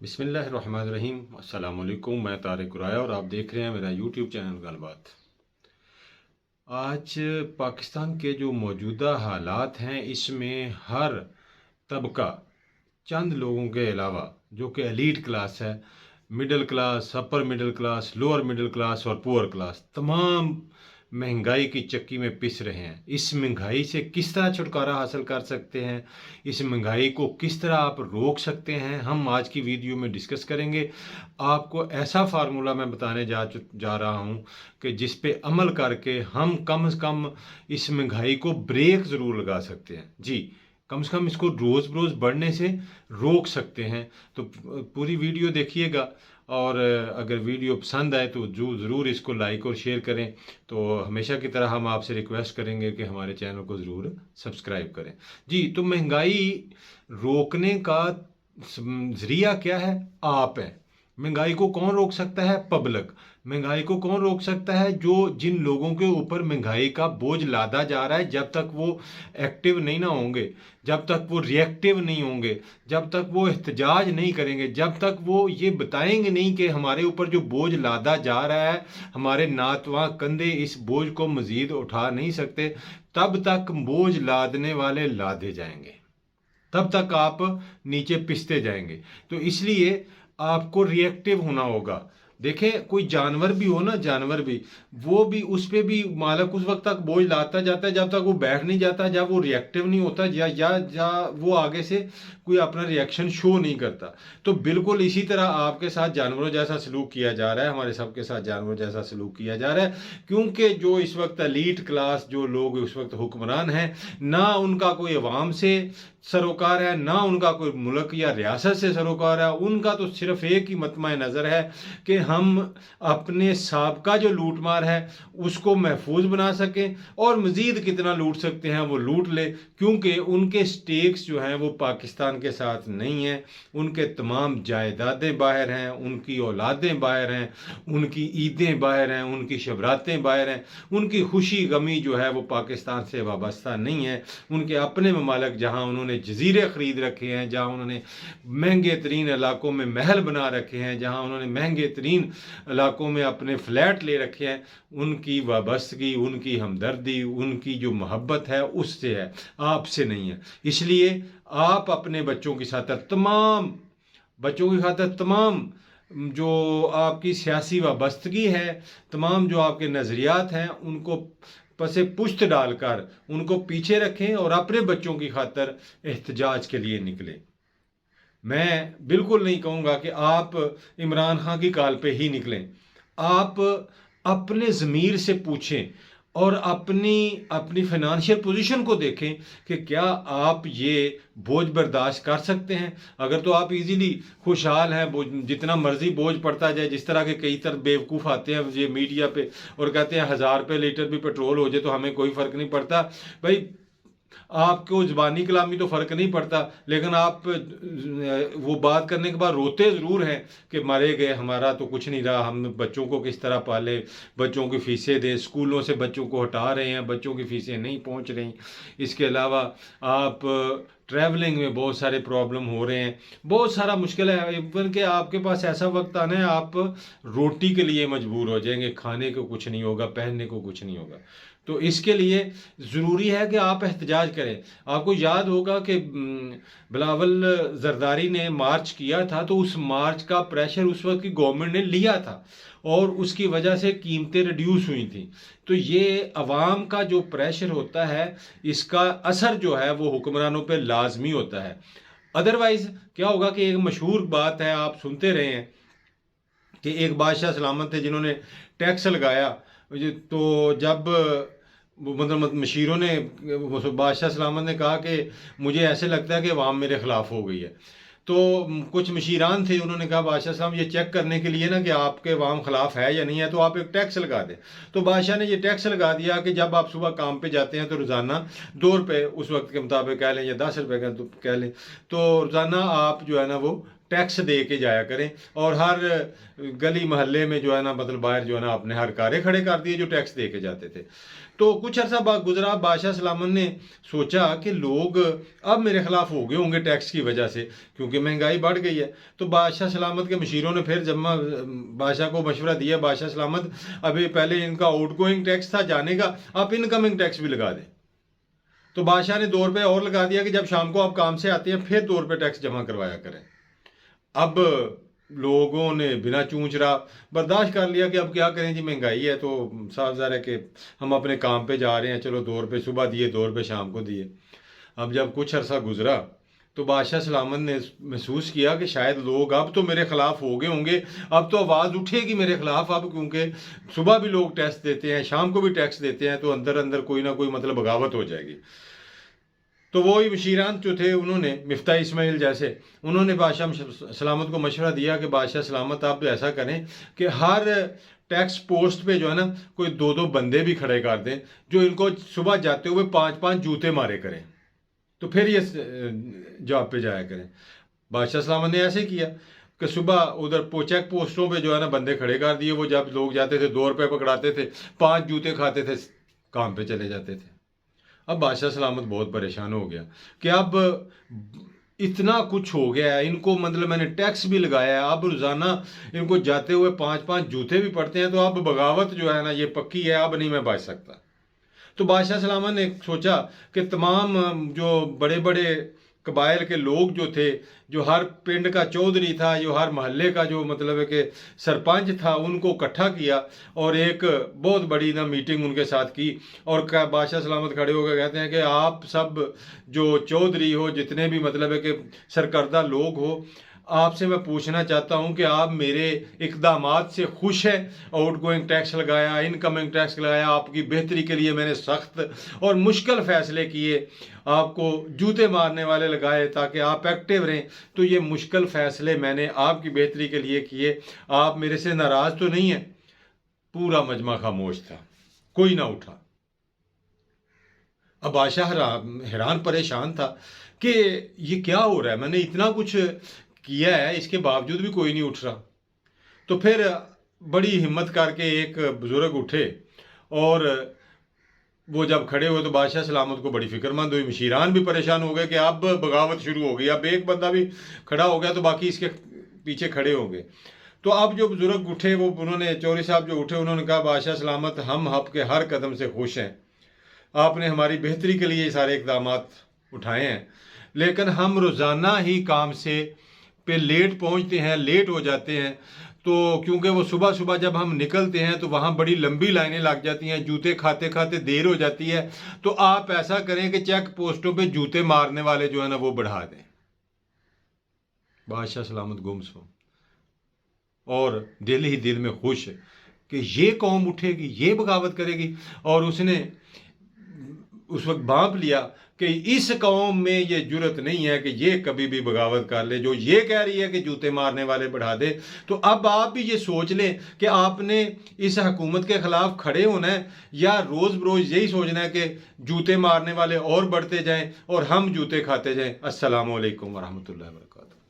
बिस्मिल्लाहिर्रहमानिर्रहीम। अस्सलाम वालेकुम। मैं तारिक उराया और आप देख रहे हैं मेरा यूट्यूब चैनल गलबात। आज पाकिस्तान के जो मौजूदा हालात हैं इसमें हर तबका चंद लोगों के अलावा जो कि एलीट क्लास है, middle class, upper middle class, lower middle class और पुअर क्लास, तमाम महंगाई की चक्की में पिस रहे हैं। इस महंगाई से किस तरह छुटकारा हासिल कर सकते हैं, इस महंगाई को किस तरह आप रोक सकते हैं, हम आज की वीडियो में डिस्कस करेंगे। आपको ऐसा फार्मूला मैं बताने जा रहा हूं कि जिस पे अमल करके हम कम से कम इस महंगाई को ब्रेक ज़रूर लगा सकते हैं। जी, कम से कम इसको रोज़ रोज़ बढ़ने से रोक सकते हैं। तो पूरी वीडियो देखिएगा और अगर वीडियो पसंद आए तो जो ज़रूर इसको लाइक और शेयर करें। तो हमेशा की तरह हम आपसे रिक्वेस्ट करेंगे कि हमारे चैनल को ज़रूर सब्सक्राइब करें। जी, तो महंगाई रोकने का ज़रिया क्या है? आप है। महंगाई को कौन रोक सकता है? पब्लिक। महंगाई को कौन रोक सकता है? जो जिन लोगों के ऊपर महंगाई का बोझ लादा जा रहा है, जब तक वो एक्टिव नहीं ना होंगे, जब तक वो रिएक्टिव नहीं होंगे, जब तक वो एहतजाज नहीं करेंगे, जब तक वो ये बताएंगे नहीं कि हमारे ऊपर जो बोझ लादा जा रहा है, हमारे नातवा कंधे इस बोझ को मजीद उठा नहीं सकते, तब तक बोझ लादने वाले लादे जाएंगे, तब तक आप नीचे पिसते जाएंगे। तो इसलिए आपको रिएक्टिव होना होगा। देखें, कोई जानवर भी हो ना, जानवर भी, वो भी, उस पे भी मालिक उस वक्त तक बोझ लाता जाता है जब तक वो बैठ नहीं जाता, जब वो रिएक्टिव नहीं होता, या वो आगे से कोई अपना रिएक्शन शो नहीं करता। तो बिल्कुल इसी तरह आपके साथ जानवरों जैसा सलूक किया जा रहा है, हमारे सबके साथ जानवरों जैसा सलूक किया जा रहा है। क्योंकि जो इस वक्त एलीट क्लास, जो लोग इस वक्त हुक्मरान हैं, ना उनका कोई अवाम से सरोकार है, ना उनका कोई मुल्क या रियासत से सरोकार है। उनका तो सिर्फ एक ही मतमा नज़र है कि हम अपने साबका जो लूटमार है उसको महफूज बना सकें, और मज़ीद कितना लूट सकते हैं वो लूट ले। क्योंकि उनके स्टेक्स जो हैं वो पाकिस्तान के साथ नहीं हैं। उनके तमाम जायदादें बाहर हैं, उनकी औलादें बाहर हैं, उनकी ईदें बाहर हैं, उनकी शबरातें बाहर हैं। उनकी खुशी गमी जो है वो पाकिस्तान से वाबस्ता नहीं है। उनके अपने ममालिक जहाँ उन्होंने जजीरे ख़रीद रखे हैं, जहाँ उन्होंने महंगे तरीन इलाकों में महल बना रखे हैं, जहाँ उन्होंने महंगे तरीन इलाकों में अपने फ्लैट ले रखे हैं, उनकी वाबस्तगी, उनकी हमदर्दी, उनकी जो मोहब्बत है उससे है, आपसे नहीं है। इसलिए आप अपने बच्चों की खातिर, तमाम बच्चों की खातिर, तमाम जो आपकी सियासी वाबस्तगी है, तमाम जो आपके नज़रियात हैं, उनको पसे पुश्त डालकर उनको पीछे रखें और अपने बच्चों की खातिर एहतजाज के लिए निकलें। मैं बिल्कुल नहीं कहूँगा कि आप इमरान खान की काल पे ही निकलें। आप अपने ज़मीर से पूछें और अपनी अपनी फाइनेंशियल पोजीशन को देखें कि क्या आप ये बोझ बर्दाश्त कर सकते हैं। अगर तो आप इजीली खुशहाल हैं, जितना मर्जी बोझ पड़ता जाए, जिस तरह के कई तरह बेवकूफ़ आते हैं ये मीडिया पे और कहते हैं 1000 रुपये लीटर भी पेट्रोल हो जाए तो हमें कोई फ़र्क नहीं पड़ता। भाई, आपको ज़बानी कलामी तो फ़र्क नहीं पड़ता, लेकिन आप वो बात करने के बाद रोते ज़रूर हैं कि मरे गए, हमारा तो कुछ नहीं रहा, हम बच्चों को किस तरह पाले, बच्चों की फ़ीसें दें, स्कूलों से बच्चों को हटा रहे हैं, बच्चों की फ़ीसें नहीं पहुंच रही। इसके अलावा आप ट्रैवलिंग में बहुत सारे प्रॉब्लम हो रहे हैं, बहुत सारा मुश्किल है। इवन कि आपके पास ऐसा वक्त आना है आप रोटी के लिए मजबूर हो जाएंगे, खाने को कुछ नहीं होगा, पहनने को कुछ नहीं होगा। तो इसके लिए ज़रूरी है कि आप एहतजाज करें। आपको याद होगा कि बिलावल जरदारी ने मार्च किया था, तो उस मार्च का प्रेशर उस वक्त की गवर्नमेंट ने लिया था और उसकी वजह से कीमतें रिड्यूस हुई थी। तो ये अवाम का जो प्रेशर होता है, इसका असर जो है वो हुक्मरानों पे लाजमी होता है। अदरवाइज़ क्या होगा कि एक मशहूर बात है, आप सुनते रहे हैं कि एक बादशाह सलामत थे जिन्होंने टैक्स लगाया। तो जब मतलब मशीरों ने, बादशाह सलामत ने कहा कि मुझे ऐसे लगता है कि अवाम मेरे ख़िलाफ़ हो गई है, तो कुछ मशीरान थे, उन्होंने कहा बादशाह साहब ये चेक करने के लिए ना कि आपके अवाम ख़िलाफ़ है या नहीं है, तो आप एक टैक्स लगा दें। तो बादशाह ने ये टैक्स लगा दिया कि जब आप सुबह काम पे जाते हैं तो रोज़ाना 2 रुपये उस वक्त के मुताबिक कह लें या 10 रुपये का तो कह लें, तो रोज़ाना आप जो है ना वो टैक्स दे के जाया करें, और हर गली महल्ले में जो है ना मतलब बाहर जो है ना अपने हर कारे खड़े कर दिए जो टैक्स दे के जाते थे। तो कुछ अर्सा बाद गुजरा, बादशाह सलामत ने सोचा कि लोग अब मेरे खिलाफ हो गए होंगे टैक्स की वजह से, क्योंकि महंगाई बढ़ गई है। तो बादशाह सलामत के मशीरों ने फिर जम्मा बादशाह को मशवरा दिया, बादशाह सलामत अभी पहले इनका आउट गोइंग टैक्स था जाने का, आप इनकमिंग टैक्स भी लगा दें। तो बादशाह ने 2 रुपये और लगा दिया कि जब शाम को आप काम से आते हैं फिर 2 रुपये टैक्स जमा करवाया करें। अब लोगों ने बिना चूंच रहा बर्दाश्त कर लिया कि अब क्या करें जी, महंगाई है तो साफ ज़ाहिर है कि हम अपने काम पे जा रहे हैं, चलो 2 रुपये सुबह दिए, 2 रुपये शाम को दिए। अब जब कुछ अरसा गुजरा तो बादशाह सलामत ने महसूस किया कि शायद लोग अब तो मेरे खिलाफ हो गए होंगे, अब तो आवाज़ उठेगी मेरे खिलाफ अब, क्योंकि सुबह भी लोग टैक्स देते हैं, शाम को भी टैक्स देते हैं, तो अंदर अंदर कोई ना कोई मतलब बगावत हो जाएगी। तो वो ही मशीरान जो थे उन्होंने मिफ्ता इस्माइल जैसे, उन्होंने बादशाह सलामत को मशवरा दिया कि बादशाह सलामत आप ऐसा करें कि हर टैक्स पोस्ट पे जो है ना कोई 2-2 बंदे भी खड़े कर दें जो इनको सुबह जाते हुए 5-5 जूते मारे करें, तो फिर ये जॉब पे जाया करें। बादशाह सलामत ने ऐसे किया कि सुबह उधर चेक पोस्टों पे जो है ना बंदे खड़े कर दिए, वो जब लोग जाते थे 2 रुपये पकड़ाते थे, 5 जूते खाते थे, काम पे चले जाते थे। अब बादशाह सलामत बहुत परेशान हो गया कि अब इतना कुछ हो गया है, इनको मतलब मैंने टैक्स भी लगाया है, अब रोज़ाना इनको जाते हुए 5-5 जूते भी पड़ते हैं, तो अब बगावत जो है ना ये पक्की है, अब नहीं मैं बच सकता। तो बादशाह सलामत ने सोचा कि तमाम जो बड़े बड़े कबाइल के लोग जो थे, जो हर पिंड का चौधरी था, जो हर महल्ले का जो मतलब है कि सरपंच था, उनको इकट्ठा किया और एक बहुत बड़ी ना मीटिंग उनके साथ की। और बादशाह सलामत खड़े होकर कहते हैं कि आप सब जो चौधरी हो, जितने भी मतलब है कि सरकर्दा लोग हो, आपसे मैं पूछना चाहता हूं कि आप मेरे इकदामात से खुश हैं? आउट गोइंग टैक्स लगाया, इनकमिंग टैक्स लगाया, आपकी बेहतरी के लिए मैंने सख्त और मुश्किल फ़ैसले किए, आपको जूते मारने वाले लगाए ताकि आप एक्टिव रहें, तो ये मुश्किल फ़ैसले मैंने आपकी बेहतरी के लिए किए, आप मेरे से नाराज़ तो नहीं हैं? पूरा मजमा खामोश था, कोई ना उठा। अब बादशाह हैरान परेशान था कि ये क्या हो रहा है, मैंने इतना कुछ किया है इसके बावजूद भी कोई नहीं उठ रहा। तो फिर बड़ी हिम्मत करके एक बुजुर्ग उठे और वो जब खड़े हुए तो बादशाह सलामत को बड़ी फिक्रमंद हुई, मशीरान भी परेशान हो गए कि अब बगावत शुरू हो गई, अब एक बंदा भी खड़ा हो गया तो बाकी इसके पीछे खड़े होंगे। तो अब जो बुजुर्ग उठे वो उन्होंने, चौधरी साहब जो उठे, उन्होंने कहा बादशाह सलामत हम आपके हर कदम से खुश हैं, आपने हमारी बेहतरी के लिए सारे इकदाम उठाए हैं, लेकिन हम रोज़ाना ही काम से पे लेट पहुंचते हैं, लेट हो जाते हैं, तो क्योंकि वो सुबह सुबह जब हम निकलते हैं तो वहाँ बड़ी लंबी लाइनें लग जाती हैं, जूते खाते खाते देर हो जाती है, तो आप ऐसा करें कि चेक पोस्टों पे जूते मारने वाले जो है ना वो बढ़ा दें। बादशाह सलामत गुमसुम और दिल ही दिल में खुश कि ये कौम उठेगी, ये बगावत करेगी, और उसने उस वक्त भांप लिया कि इस कौम में ये जुर्रत नहीं है कि ये कभी भी बगावत कर ले, जो ये कह रही है कि जूते मारने वाले बढ़ा दे। तो अब आप भी ये सोच लें कि आपने इस हुकूमत के खिलाफ खड़े होना है या रोज़ बरोज़ यही सोचना है कि जूते मारने वाले और बढ़ते जाएं और हम जूते खाते जाएं। अस्सलामु अलैकुम वरहमतुल्लाहि वबरकातुहू।